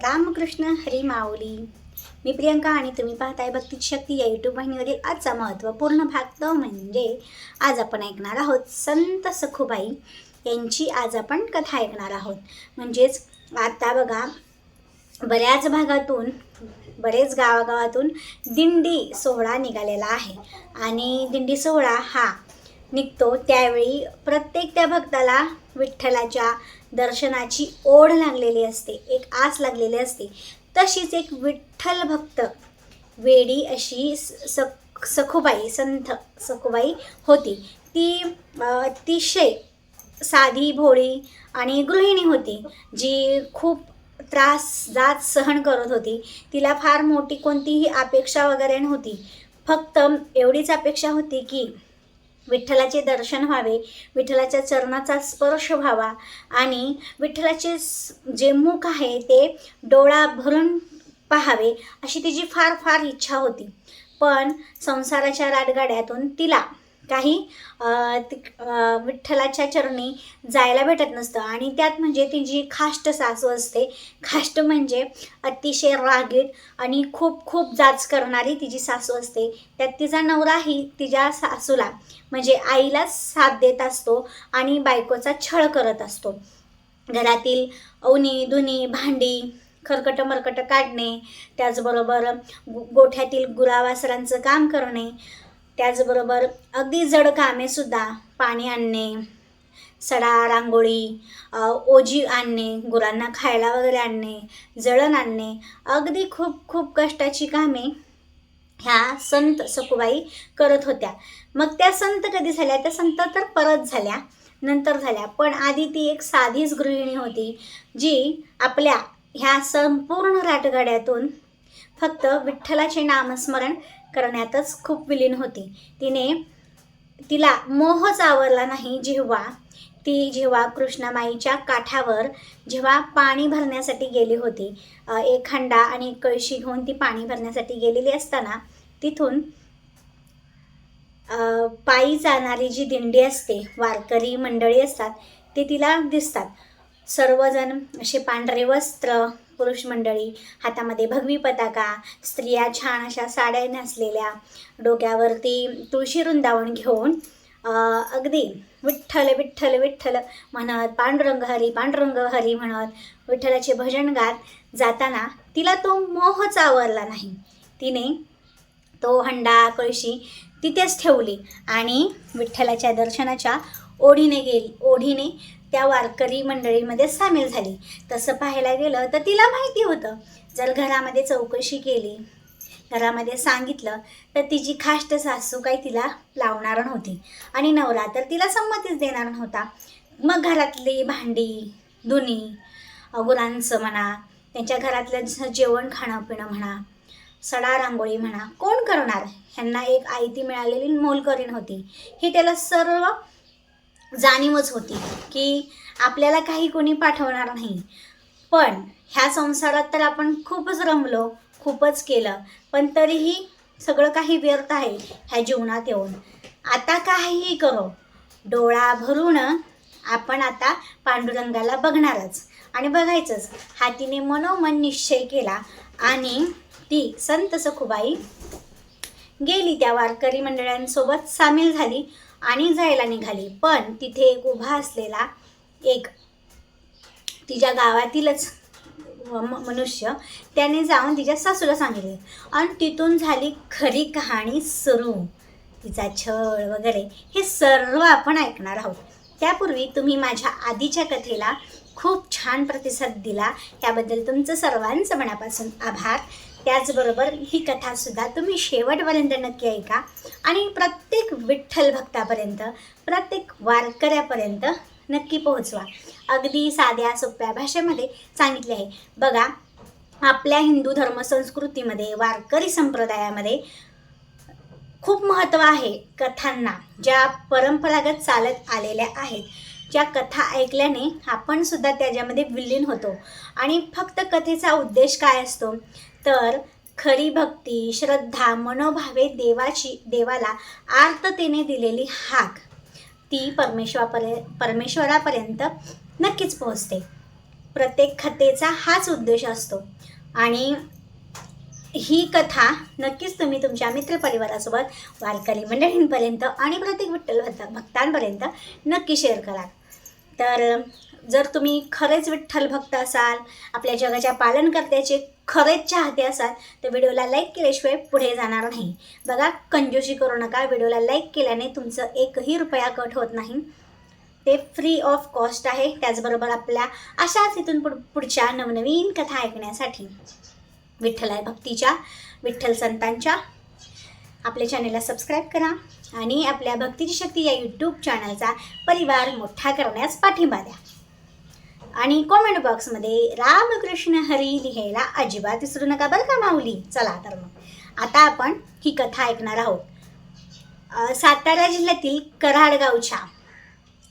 रामकृष्ण हरी माऊली. मी प्रियंका आणि तुम्ही पाहताय भक्तीची शक्ती या यूट्यूब वाहिनीवरील आजचा महत्त्वपूर्ण भाग तो म्हणजे आज आपण ऐकणार आहोत संत सखुबाई यांची आज आपण कथा ऐकणार आहोत. म्हणजेच आता बघा बऱ्याच भागातून बरेच गावागावातून दिंडी सोहळा निघालेला आहे आणि दिंडी सोहळा हा निघतो त्यावेळी प्रत्येक त्या भक्ताला विठ्ठलाच्या दर्शनाची ओढ लागलेली असते, एक आस लागलेली असते. तशीच एक विठ्ठल भक्त वेडी अशी सखुबाई संत सखुबाई होती. ती अतिशय साधी भोळी आणि गृहिणी होती, जी खूप त्रास जात सहन करत होती. तिला फार मोठी कोणतीही अपेक्षा वगैरे नव्हती. फक्त एवढीच अपेक्षा होती की विठ्ठलाचे दर्शन व्हावे, विठ्ठलाच्या चरणाचा स्पर्श व्हावा आणि विठ्ठलाचे जे मुख आहे ते डोळा भरून पाहावे अशी तिची फार फार इच्छा होती. पण संसाराच्या राडगाड्यातून तिला काही विठ्ठलाच्या चरणी जायला भेटत नसतं. आणि त्यात म्हणजे तिची खाष्ट सासू असते. खाष्ट म्हणजे अतिशय रागीट आणि खूप खूप जाच करणारी तिची सासू असते. त्यात तिचा नवराही तिच्या सासूला म्हणजे आईला साथ देत असतो आणि बायकोचा छळ करत असतो. घरातील औनी धुनी भांडी खरकट मरकट काढणे, त्याचबरोबर गोठ्यातील गुरावासरांचं काम करणे, त्याचबरोबर अगदी जड कामेसुद्धा पाणी आणणे, सडा रांगोळी, ओजी आणणे, गुरांना खायला वगैरे आणणे, जळण आणणे, अगदी खूप खूप कष्टाची कामे ह्या संत सखुबाई करत होत्या. मग त्या संत कधी झाल्या? त्या संत तर परत झाल्या, नंतर झाल्या. पण आधी ती एक साधीच गृहिणी होती, जी आपल्या ह्या संपूर्ण राटगाड्यातून फक्त विठ्ठलाचे नामस्मरण करण्यातच खूप विलीन होती. तिला मोहच आवरला नाही जेव्हा कृष्णामाईच्या काठावर जेव्हा पाणी भरण्यासाठी गेली होती. एक हंडा आणि एक कळशी घेऊन ती पाणी भरण्यासाठी गेलेली असताना तिथून पायी जाणारी जी दिंडी असते, वारकरी मंडळी असतात, ते तिला दिसतात. सर्वजण असे पांढरे वस्त्र, पुरुष मंडळी हातामध्ये भगवी पताका, स्त्रिया छान अशा साड्या नेसलेल्या, डोक्यावरती तुळशी वृंदावन घेऊन अगदी विठ्ठल विठ्ठल विठ्ठल म्हणत, पांडुरंग हरी पांडुरंग हरी म्हणत विठ्ठलाचे भजन गात जाताना तिला तो मोहच आवरला नाही. तिने तो हंडा कळशी तिथेच ठेवली आणि विठ्ठलाच्या दर्शनाच्या ओढीने त्या वारकरी मंडळीमध्ये सामील झाली. तसं पाहायला गेलं तर तिला माहिती होतं, जर घरामध्ये चौकशी केली, घरामध्ये सांगितलं तर तिची खाष्ट सासू काही तिला लावणार नव्हती आणि नवरा तर तिला संमतीच देणार नव्हता. मग घरातली भांडी धुनी, गुरांचं म्हणा, त्यांच्या घरातलं जेवण खाणं पिणं म्हणा, सडा रांगोळी म्हणा, कोण करणार? ह्यांना एक आयती मिळालेली मोलकरीण होती. ही त्याला सर्व जाणीवच होती की आपल्याला काही कोणी पाठवणार नाही. पण ह्या संसारात तर आपण खूपच रमलो, खूपच केलं, पण तरीही सगळं काही व्यर्थ आहे ह्या जीवनात येऊन. आता काहीही करो, डोळा भरून आपण आता पांडुरंगाला बघणारच आणि बघायचंच हा तिने मनोमन निश्चय केला. आणि ती संत सखुबाई गेली, त्या वारकरी मंडळांसोबत सामील झाली आणि जायला निघाली. पण तिथे एक उभा असलेला एक तिच्या गावातीलच मनुष्य त्याने जाऊन तिच्या सासूला सांगितले आणि तिथून झाली खरी कहाणी सुरू. तिचा छळ वगैरे हे सर्व आपण ऐकणार आहोत. त्यापूर्वी तुम्ही माझ्या आधीच्या कथेला खूप छान प्रतिसाद दिला, त्याबद्दल तुमचं सर्वांचं मनापासून आभार. त्याचबरोबर ही कथासुद्धा तुम्ही शेवटपर्यंत नक्की ऐका आणि प्रत्येक विठ्ठल भक्तापर्यंत, प्रत्येक वारकऱ्यापर्यंत नक्की पोहोचवा. अगदी साध्या सोप्या भाषेमध्ये सांगितले आहे. बघा, आपल्या हिंदू धर्मसंस्कृतीमध्ये, वारकरी संप्रदायामध्ये खूप महत्त्व आहे कथांना, ज्या परंपरागत चालत आलेल्या आहेत, ज्या कथा ऐकल्याने आपण सुद्धा त्याच्यामध्ये विलीन होतो. आणि फक्त कथेचा उद्देश काय असतो तर खरी भक्ती, श्रद्धा, मनोभावे देवाला आर्ततेने दिलेली हाक ती परमेश्वरापर्यंत नक्कीच पोहोचते. प्रत्येक कथेचा हाच उद्देश असतो. आणि ही कथा नक्कीच तुम्ही तुमच्या मित्रपरिवारासोबत, वारकरी मंडळींपर्यंत आणि प्रत्येक विठ्ठल भक्तांपर्यंत नक्की शेअर करा. तर जर तुम्ही खरेच विठ्ठल भक्त असाल, आपल्या जगाच्या पालनकर्त्याचे खरेच चाहते असाल, तर व्हिडिओला लाईक केल्याशिवाय पुढे जाणार नाही. बघा, कंजूसी करू नका. व्हिडिओला लाईक केल्याने तुमचं एकही रुपया कट होत नाही. ते फ्री ऑफ कॉस्ट आहे. त्याचबरोबर आपल्या अशाच इथून पुढच्या नवनवीन कथा ऐकण्यासाठी भक्तीच्या, विठ्ठल संतांच्या आपल्या चॅनलला सबस्क्राईब करा आणि आपल्या भक्तीची शक्ती या यूट्यूब चॅनलचा परिवार मोठा करण्यास पाठिंबा द्या. आणि कॉमेंट बॉक्समध्ये रामकृष्ण हरी लिहायला अजिबात विसरू नका बरं का माऊली. चला तर मग आता आपण ही कथा ऐकणार आहोत. सातारा जिल्ह्यातील कराड गावच्या,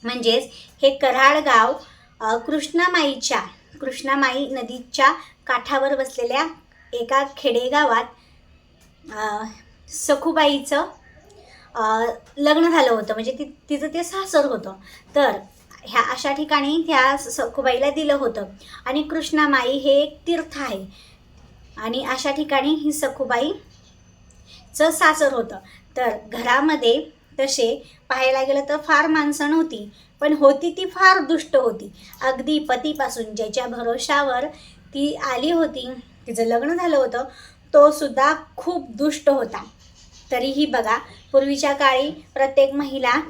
म्हणजेच हे कराड गाव कृष्णामाई नदीच्या काठावर बसलेल्या एका खेडेगावात सखूबाईचं लग्न झालं होतं. म्हणजे तिचं ते सासर होतं. तर ह्या अशा ठिकाणी त्या सखूबाईला दिलं होतं. आणि कृष्णामाई हे एक तीर्थ आहे आणि अशा ठिकाणी ही सखूबाईचं सासर होतं. तर घरामध्ये तसे पाहायला गेलं तर फार माणसं नव्हती, पण होती ती फार दुष्ट होती. अगदी पतीपासून ज्याच्या भरोशावर ती आली होती, तिचं लग्न झालं होतं, तो सुद्धा खूप दुष्ट होता. तरीही बघा, पूर्वीच्या काळी प्रत्येक महिला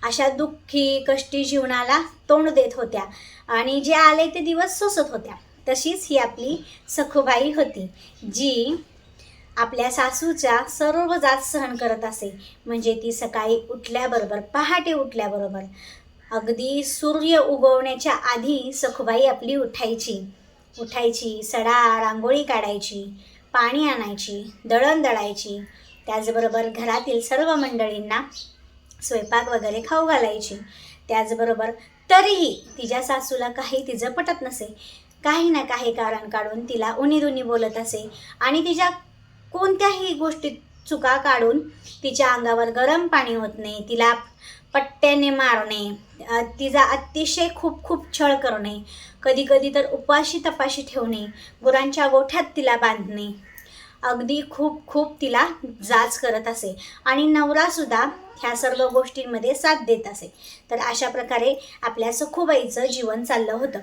अशा दुःखी कष्टी जीवनाला तोंड देत होत्या आणि जे आले ते दिवस सोसत होत्या. तशीच ही आपली सखूबाई होती, जी आपल्या सासूचा सर्व जाच सहन करत असे. म्हणजे ती सकाळी उठल्याबरोबर, पहाटे उठल्याबरोबर, अगदी सूर्य उगवण्याच्या आधी सखूबाई आपली उठायची, सडा रांगोळी काढायची, पाणी आणायची, दळण दळायची. त्याचबरोबर घरातील सर्व मंडळींना स्वयंपाक वगैरे खाऊ घालायची. त्याचबरोबर तरीही तिच्या सासूला काही तिचं पटत नसे. काही ना काही कारण काढून तिला उनीदुनी बोलत असे आणि तिच्या कोणत्याही गोष्टीत चुका काढून तिच्या अंगावर गरम पाणी होत नाही, तिला पट्ट्याने मारणे, तिचा अतिशय खूप छळ करणे, कधी कधी तर उपाशी तपाशी ठेवणे, गुरांच्या गोठ्यात तिला बांधणे, अगदी खूप तिला जाच करत असे. आणि नवरासुद्धा ह्या सर्व गोष्टींमध्ये साथ देत असे. तर अशा प्रकारे आपल्या सखूबाईचं जीवन चाललं होतं.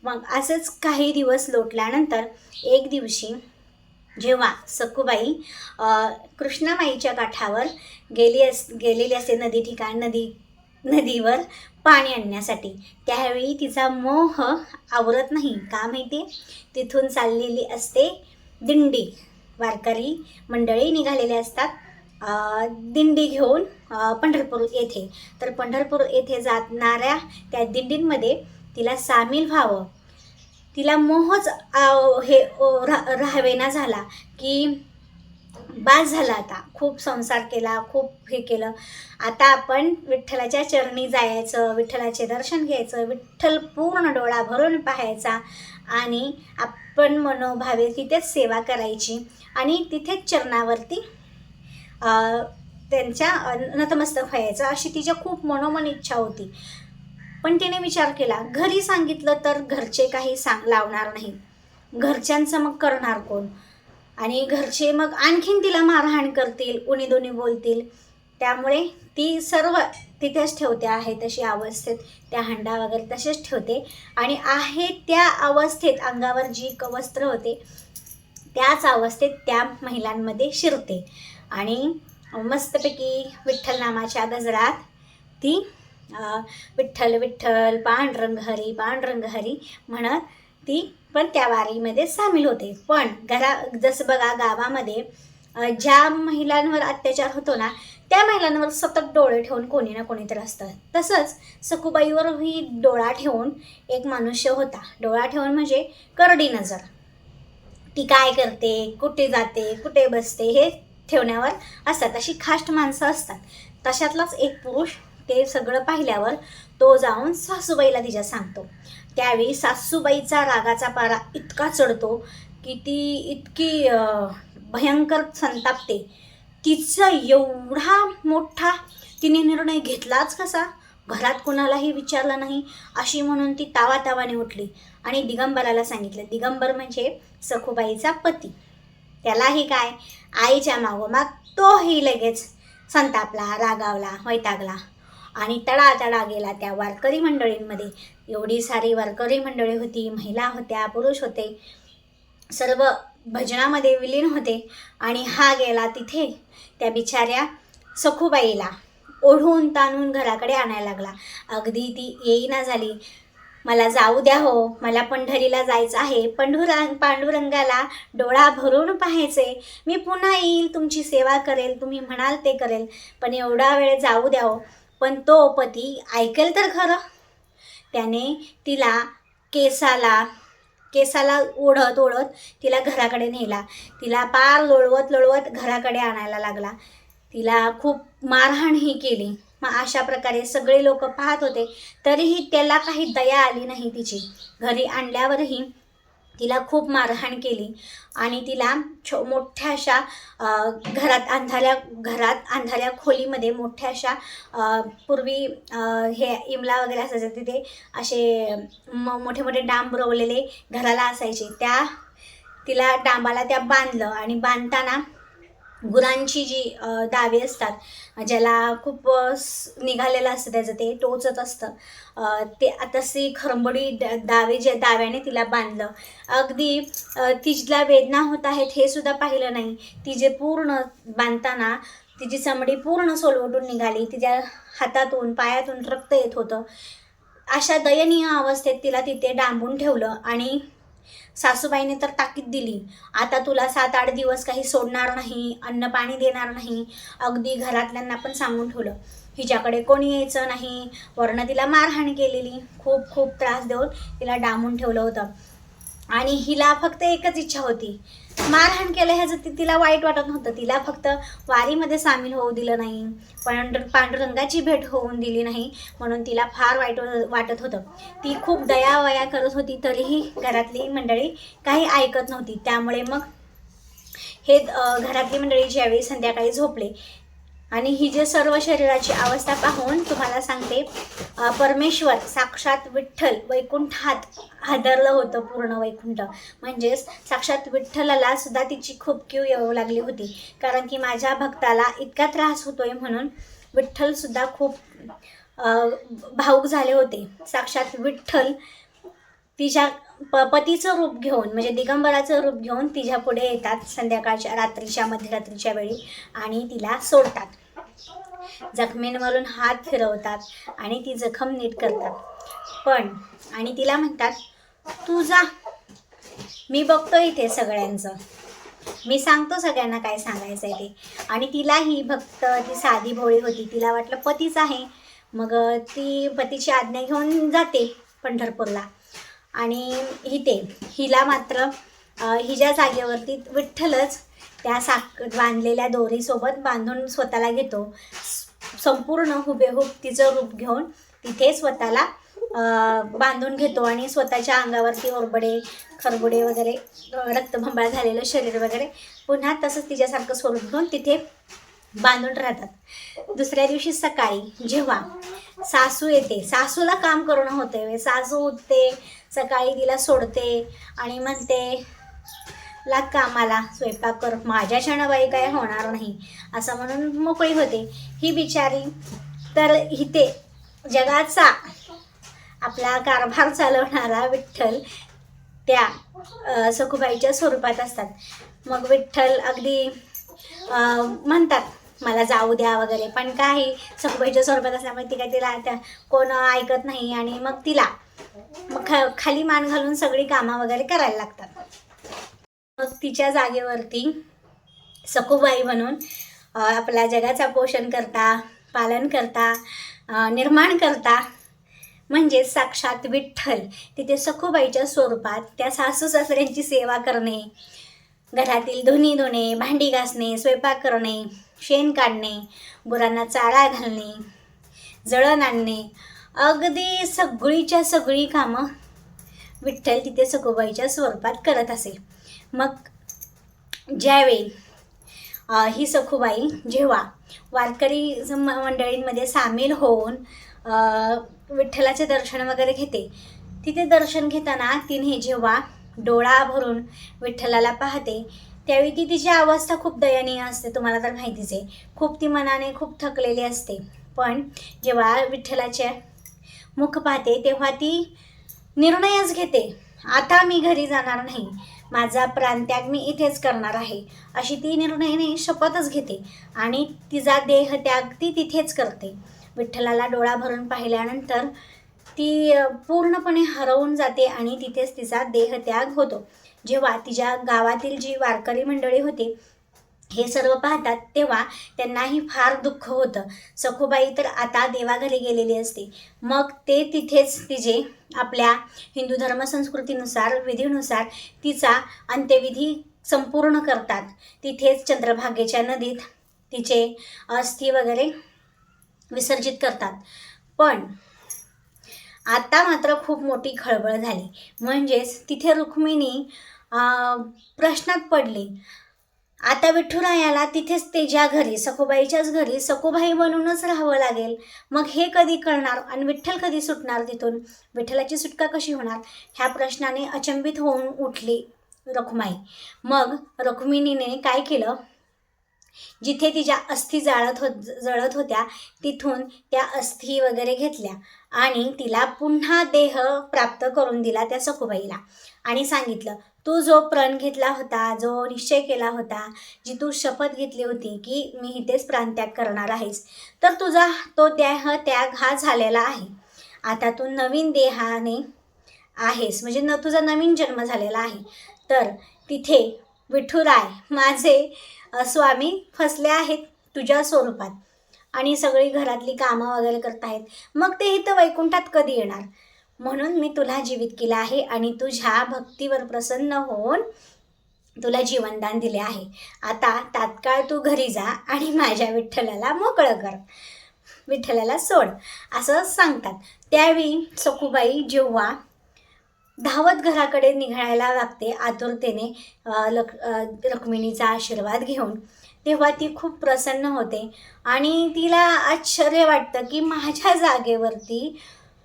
मग असेच काही दिवस लोटल्यानंतर एक दिवशी जेव्हा सखूबाई कृष्णामाईच्या काठावर गेलेली असते नदीवर पाणी आणण्यासाठी, त्यावेळी तिचा मोह आवरत नाही. का माहिती? तिथून चाललेली असते दिंडी. वारकरी मंडळी निघालेले असतात दिंडी घेऊन पंढरपूर येथे. तर पंढरपूर येथे जाणाऱ्या त्या दिंडींमध्ये तिला सामील व्हावं, तिला मोहच राहावेना झाला की बास झाला. आता खूप संसार केला, खूप हे केलं, आता आपण विठ्ठलाच्या चरणी जायचं, विठ्ठलाचे दर्शन घ्यायचं, विठ्ठल पूर्ण डोळा भरून पाहायचा आणि आपण मनोभावे तिथेच सेवा करायची आणि तिथेच चरणावरती त्यांच्या नतमस्तक व्हायचं, अशी तिच्या खूप मनोमन इच्छा होती. पण तिने विचार केला, घरी सांगितलं तर घरचे काही लावणार नाही, घरच्यांचं मग करणार कोण, आणि घरचे मग आणखीन तिला मारहाण करतील, उनीदुनी बोलतील. त्यामुळे ती सर्व तिथेच ठेवते, आहे तशी अवस्थेत, त्या हंडा वगैरे तसेच ठेवते आणि आहे त्या अवस्थेत अंगावर जी वस्त्र होते त्याच अवस्थेत त्या महिलांमध्ये शिरते आणि मस्तपैकी विठ्ठल नामाच्या गजरात ती विठ्ठल विठ्ठल पांडुरंग हरी म्हणत ती पण त्या वारीमध्ये सामील होते. पण जसं बघा, गावामध्ये ज्या महिलांवर अत्याचार होतो ना, त्या महिलांवर सतत डोळे ठेवून कोणी ना कोणीतरी असतं. तसंच सखूबाईवरही डोळा ठेवून एक मनुष्य होता. डोळा ठेवून म्हणजे करडी नजर, ती काय करते, कुठे जाते, कुठे बसते हे ठेवण्यावर असतात. अशी खाष्ट माणसं असतात. तशातलाच एक पुरुष ते सगळं पाहिल्यावर तो जाऊन सासूबाईला तिच्या सांगतो. त्यावेळी सासूबाईचा रागाचा पारा इतका चढतो की ती इतकी भयंकर संतापते. तिचा एवढा मोठा तिने निर्णय घेतलाच कसा, घरात कुणालाही विचारलं नाही अशी म्हणून ती तावातावाने उठली आणि दिगंबराला सांगितलं. दिगंबर म्हणजे सखूबाईचा पती. त्यालाही काय, आईच्या मागोमाग तोही लगेच संतापला, रागावला, वैतागला आणि तडातडा गेला त्या वारकरी मंडळींमध्ये. एवढी सारी वारकरी मंडळी होती, महिला होत्या, पुरुष होते, सर्व भजनामध्ये विलीन होते आणि हा गेला तिथे त्या बिचाऱ्या सखूबाईला ओढून ताणून घराकडे आणायला लागला. अगदी ती येईना झाली. मला जाऊ द्या हो, मला पंढरीला जायचं आहे, पांडुरंगाला डोळा भरून पाहायचे, मी पुन्हा येईल, तुमची सेवा करेल, तुम्ही म्हणाल ते करेल, पण एवढा वेळ जाऊ द्या हो. पण तो पती ऐकेल तर खरं. त्याने तिला केसाला ओढत तिला घराकडे नेला. तिला पार लोळवत घराकडे आणायला लागला. तिला खूप मारहाणही केली. मग अशा प्रकारे सगळे लोक पाहत होते, तरीही त्याला काही दया आली नाही तिची. घरी आणल्यावरही तिला खूप मारहाण केली आणि तिला मोठ्या अशा घरात अंधाऱ्या खोलीमध्ये मोठ्या अशा पूर्वी हे इमला वगैरे असायचे, तिथे असे मोठे मोठे डांब रोवलेले घराला असायचे. तिला डांबाला बांधलं आणि बांधताना गुरांची जी दावे असतात, ज्याला खूप निघालेलं असतं, त्याचं ते टोचत असतं, ते तशी खरंबडी दाव्याने तिला बांधलं. अगदी तिला वेदना होत आहेत हे सुद्धा पाहिलं नाही. तिचे पूर्ण बांधताना तिची चमडी पूर्ण सोलवटून निघाली, तिच्या हातातून पायातून रक्त येत होतं. अशा दयनीय अवस्थेत तिला तिथे डांबून ठेवलं आणि सासूबाईने तर ताकीद दिली, आता तुला 7-8 दिवस काही सोडणार नाही, अन्न पाणी देणार नाही. अगदी घरातल्यांना पण सांगून ठेवलं, हिच्याकडे कोणी यायचं नाही. वरनं तिला मारहाण केलेली, खूप त्रास देऊन तिला डांबून ठेवलं होतं. आणि हिला फक्त एकच इच्छा होती, मारहाण केलं ह्याचं तिला वाईट वाटत नव्हतं. तिला फक्त वारीमध्ये सामील होऊ दिलं नाही, पांडुरंगाची भेट होऊन दिली नाही, म्हणून तिला फार वाईट वाटत होतं. ती खूप दयावया करत होती, तरीही घरातली मंडळी काही ऐकत नव्हती. त्यामुळे मग हे घरातली मंडळी ज्यावेळी संध्याकाळी झोपले आणि ही जे सर्व शरीराची अवस्था पाहून तुम्हाला सांगते, परमेश्वर साक्षात विठ्ठल वैकुंठात हादरलं होतं. पूर्ण वैकुंठ म्हणजेच साक्षात विठ्ठलाला सुद्धा तिची खूप कीव येऊ लागली होती, कारण की माझ्या भक्ताला इतका त्रास होतोय म्हणून विठ्ठल सुद्धा खूप भावुक झाले होते. साक्षात विठ्ठल तिच्या पतीचं रूप घेऊन म्हणजे दिगंबराचं रूप घेऊन तिच्या पुढे येतात संध्याकाळच्या मध्यरात्रीच्या वेळी आणि तिला सोडतात. जखमींवरून हात फिरवतात आणि ती जखम नीट करतात. आणि तिला म्हणतात, तू जा, मी बघतो इथे सगळ्यांचं, मी सांगतो सगळ्यांना काय सांगायचं आहे ते. आणि तिलाही ती साधी भोळी होती, तिला वाटलं पतीच आहे. मग ती पतीची आज्ञा घेऊन जाते पंढरपूरला. आणि हिला मात्र हिच्या जागेवरती विठ्ठलच त्या बांधलेल्या दोरीसोबत बांधून स्वतःला घेतो. संपूर्ण हुबेहूब तिचं रूप घेऊन तिथे स्वतःला बांधून घेतो आणि स्वतःच्या अंगावरती ओरबडे खरबुडे वगैरे रक्तभंबाळ झालेलं शरीर वगैरे पुन्हा तसंच तिच्यासारखं स्वरूप घेऊन तिथे बांधून राहतात. दुसऱ्या दिवशी सकाळी जेव्हा सासू येते, सासूला काम करणं होते, सासू उठते, सकाळी तिला सोडते आणि म्हणते, लाग कामाला, स्वयंपाक कर, माझ्या बाई काय होणार नाही असं म्हणून मोकळी होते. ही बिचारी तर इथे जगाचा आपला कारभार चालवणारा विठ्ठल त्या सखूबाईच्या स्वरूपात असतात. मग विठ्ठल अगदी म्हणतात मला जाऊ द्या वगैरे, पण काही सखूबाईच्या स्वरूपात असल्यामुळे ती काय तिला कोण ऐकत नाही आणि मग तिला खाली मान घालून सगळी कामं वगैरे करायला लागतात. मग तिच्या जागेवरती सखूबाई म्हणून आपल्या जगाचा पोषण करता, पालन करता, निर्माण करता म्हणजे साक्षात विठ्ठल तिथे सखूबाईच्या स्वरूपात त्या सासू सासऱ्यांची सेवा करणे, घरातील धुणी धुणे, भांडी घासणे, स्वयंपाक करणे, शेण काढणे, गुरांना चारा घालणे, जळण आणणे, अगदी सगळीच्या सगळी कामं विठ्ठल तिथे सखूबाईच्या स्वरूपात करत असे. मग ज्यावेळी ही सखूबाई जेव्हा वारकरी मंडळींमध्ये सामील होऊन विठ्ठलाचे दर्शन वगैरे घेते. तिथे दर्शन घेताना तिने जेव्हा डोळा भरून विठ्ठलाला पाहते त्यावेळी तिची अवस्था खूप दयनीय असते. तुम्हाला तर माहितीच आहे, खूप ती मनाने खूप थकलेली असते. पण जेव्हा विठ्ठलाचे मुख पाहते तेव्हा ती निर्णयच घेते, आता मी घरी जाणार नाही, माझा प्राणत्याग मी इथेच करणार आहे, अशी ती निर्णयाने शपथच घेते आणि तिचा देहत्याग ती तिथेच करते. विठ्ठलाला डोळा भरून पाहिल्यानंतर ती पूर्णपणे हरवून जाते आणि तिथेच तिचा देहत्याग होतो. जेव्हा तिच्या गावातील जी वारकरी मंडळी होती हे सर्व पाहतात तेव्हा त्यांनाही फार दुःख होतं. सखूबाई तर आता देवाघरी गेलेली असते. मग ते तिथेच तिचे आपल्या हिंदू धर्म संस्कृतीनुसार विधीनुसार तिचा अंत्यविधी संपूर्ण करतात. तिथेच चंद्रभागेच्या नदीत तिचे अस्थी वगैरे विसर्जित करतात. पण आता मात्र खूप मोठी खळबळ झाली. म्हणजेच तिथे रुक्मिणी प्रश्नात पडली. आता विठुरायाला तिथेच त्याच्या घरी सखूबाईच्याच घरी सखूबाई बनूनच राहावं लागेल. मग हे कधी कळणार आणि विठ्ठल कधी सुटणार तिथून, विठ्ठलाची सुटका कशी होणार, ह्या प्रश्नाने अचंबित होऊन उठली रखुमाई. मग रुक्मिणीने काय केलं, जिथे तिच्या अस्थी जळत होत्या तिथून त्या अस्थी वगैरे घेतल्या आणि तिला पुन्हा देह प्राप्त करून दिला त्या सखूबाईला आणि सांगितलं, तू जो प्रण घेतला होता, जो निश्चय केला होता, जी तू शपथ घेतली होती की मी इथेच प्राणत्याग करणार आहेस, तर तुझा तो देह त्याग हा झालेला आहे. आता तू नवीन देहाने आहेस, म्हणजे तुझा नवीन जन्म झालेला आहे. तर तिथे विठुराय माझे स्वामी फसले आहेत तुझ्या स्वरूपात आणि सगळी घरातली कामं वगैरे करत आहेत. मग ते इथं वैकुंठात कधी येणार, म्हणून मी तुला जीवित केलं आहे आणि तुझ्या भक्तीवर प्रसन्न होऊन तुला जीवनदान दिले आहे. आता तात्काळ तू घरी जा आणि माझ्या विठ्ठलाला मोकळं कर, विठ्ठलाला सोड, असं सांगतात. त्यावेळी सखूबाई जेव्हा धावत घराकडे निघायला लागते आतुरतेने रुक्मिणीचा आशीर्वाद घेऊन, तेव्हा ती खूप प्रसन्न होते आणि तिला आश्चर्य वाटतं की माझ्या जागेवरती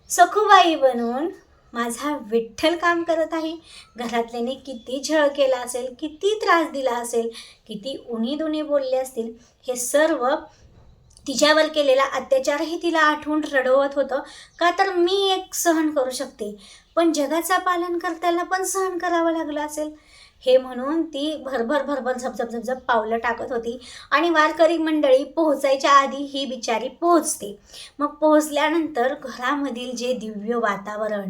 सखूबाई बनून माझा विठ्ठल काम करत आहे. घरातल्याने किती छळ केला असेल, किती त्रास दिला असेल, किती उणीदुणी बोलले असतील, हे सर्व तिच्यावर केलेला अत्याचारही तिला आठवून रडवत होतं. का तर मी एक सहन करू शकते, पण जगाचा पालन करताना पण सहन करावं लागलं असेल, हे म्हणून ती भरभर झपझप पावलं टाकत होती. आणि वारकरी मंडळी पोहोचायच्या आधी ही बिचारी पोहोचते. मग पोहोचल्यानंतर घरामधील जे दिव्य वातावरण,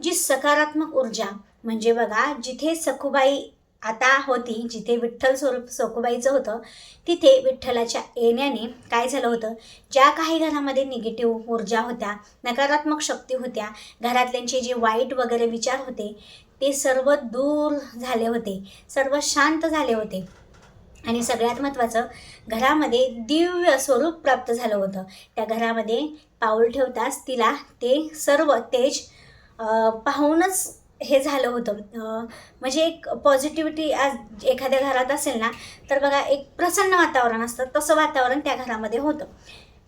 जी सकारात्मक ऊर्जा, म्हणजे बघा जिथे सखूबाई आता होती, जिथे विठ्ठल स्वरूप सखूबाईचं होतं, तिथे विठ्ठलाच्या येण्याने काय झालं होतं, ज्या काही घरामध्ये निगेटिव्ह ऊर्जा होत्या, नकारात्मक शक्ती होत्या, घरातल्यांचे जे वाईट वगैरे विचार होते, ते सर्व दूर झाले होते, सर्व शांत झाले होते. आणि सगळ्यात महत्त्वाचं, घरामध्ये दिव्य स्वरूप प्राप्त झालं होतं. त्या घरामध्ये पाऊल ठेवताच तिला ते सर्व तेज पाहूनच हे झालं होतं. म्हणजे एक पॉझिटिव्हिटी आज एखाद्या घरात असेल ना, तर बघा एक प्रसन्न वातावरण असतं, तसं वातावरण त्या घरामध्ये होतं.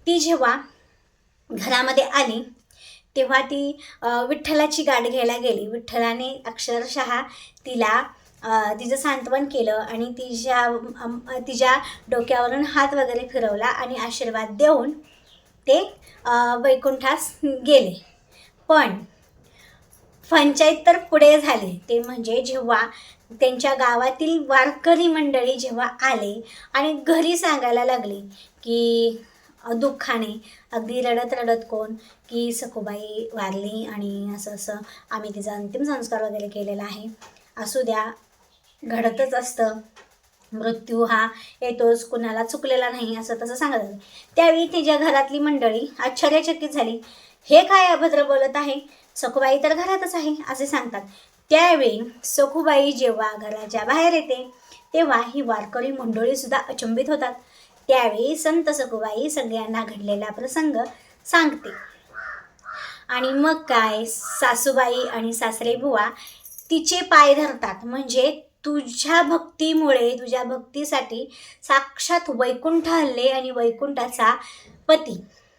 ती जेव्हा घरामध्ये आली तेव्हा ती विठ्ठलाची गाठ घ्यायला गेली. विठ्ठलाने अक्षरशः तिला तिचं सांत्वन केलं आणि तिच्या डोक्यावरून हात वगैरे फिरवला आणि आशीर्वाद देऊन ते वैकुंठास गेले. पण पंचायत तर पुढे झाली. ते म्हणजे जेव्हा त्यांच्या गावातील वारकरी मंडळी जेव्हा आले आणि घरी सांगायला लागली की दुःखाने, अगदी रडत कोण, की सखूबाई वारली आणि असं आम्ही तिचा अंतिम संस्कार वगैरे केलेला आहे, असू द्या, घडतच असतं, मृत्यू हा येतोच, कुणाला चुकलेला नाही, असं तसं सांगत होते. त्यावेळी तिच्या घरातली मंडळी आश्चर्यचकित झाली. हे काय अभद्र बोलत आहे, सखूबाई तर घरातच आहे, असे सांगतात. त्यावेळी सखूबाई जेव्हा घराच्या बाहेर येते तेव्हा ही वारकरी मंडळीसुद्धा अचंबित होतात. त्यावेळी संत सखूबाई सगळ्यांना घडलेला प्रसंग सांगते. आणि मग काय, सासूबाई आणि सासरे बुवा तिचे पाय धरतात. म्हणजे तुझ्या भक्तीमुळे, तुझ्या भक्तीसाठी साक्षात वैकुंठ हल्ले आणि वैकुंठाचा पती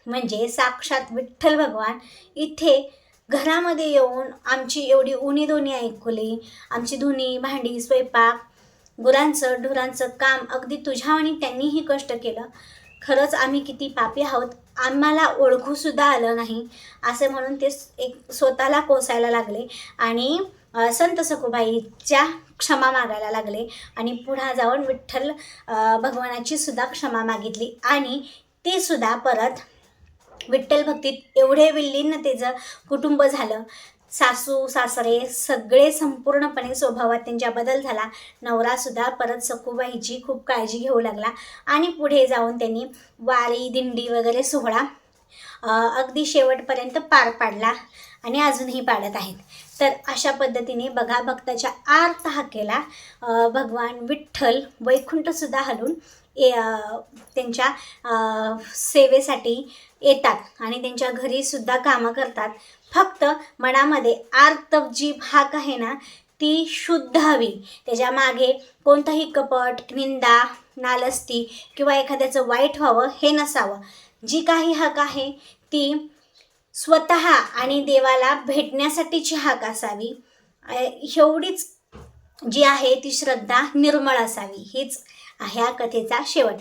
म्हणजे साक्षात विठ्ठल भगवान इथे घरामध्ये येऊन आमची एवढी उणीधुणी ऐकली, आमची धुणी भांडी स्वयंपाक गुरांचं ढोरांचं काम अगदी तुझ्यावानी त्यांनीही कष्ट केलं. खरंच आम्ही किती पापी आहोत, आम्हाला ओळखूसुद्धा आलं नाही असे म्हणून ते एक स्वतःला कोसायला लागले आणि संत सखुबाईच्या क्षमा मागायला लागले आणि पुढे जाऊन विठ्ठल भगवानाची सुद्धा क्षमा मागितली आणि ते सुद्धा परत विठ्ठल भक्तीत एवढे विलीन त्याचं कुटुंब झालं. सासू सासरे सगळे संपूर्णपणे स्वभावात त्यांच्या बदल झाला. नवरासुद्धा परत सखुबाईची खूप काळजी घेऊ लागला आणि पुढे जाऊन त्यांनी वारी दिंडी वगैरे सोहळा अगदी शेवटपर्यंत पार पाडला आणि अजूनही पाडत आहेत. तर अशा पद्धतीने बघा, भक्ताच्या आर्त हाकेला भगवान विठ्ठल वैकुंठसुद्धा हलून त्यांच्या सेवेसाठी येतात आणि त्यांच्या घरीसुद्धा कामं करतात. फक्त मनामध्ये आर्त जी भाग आहे ना ती शुद्ध हवी. त्याच्या मागे कोणताही कपट निंदा नालस्ती किंवा एखाद्याचं वाईट व्हावं हे नसावं. जी काही हाक आहे ती स्वतः आणि देवाला भेटण्यासाठीची हाक असावी. एवढीच जी आहे ती श्रद्धा निर्मळ असावी. हीच ह्या कथेचा शेवट.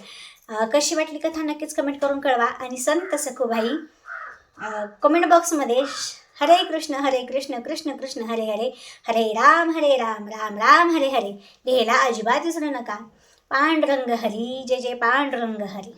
कशी वाटली कथा नक्कीच कमेंट करून कळवा आणि संत सखुबाई कमेंट बॉक्समध्ये हरे कृष्ण कृष्ण कृष्ण हरे हरे, हरे राम राम राम हरे हरे लिहायला अजिबात विसरू नका. पांडुरंग हरी, जय जय पांडुरंग हरी.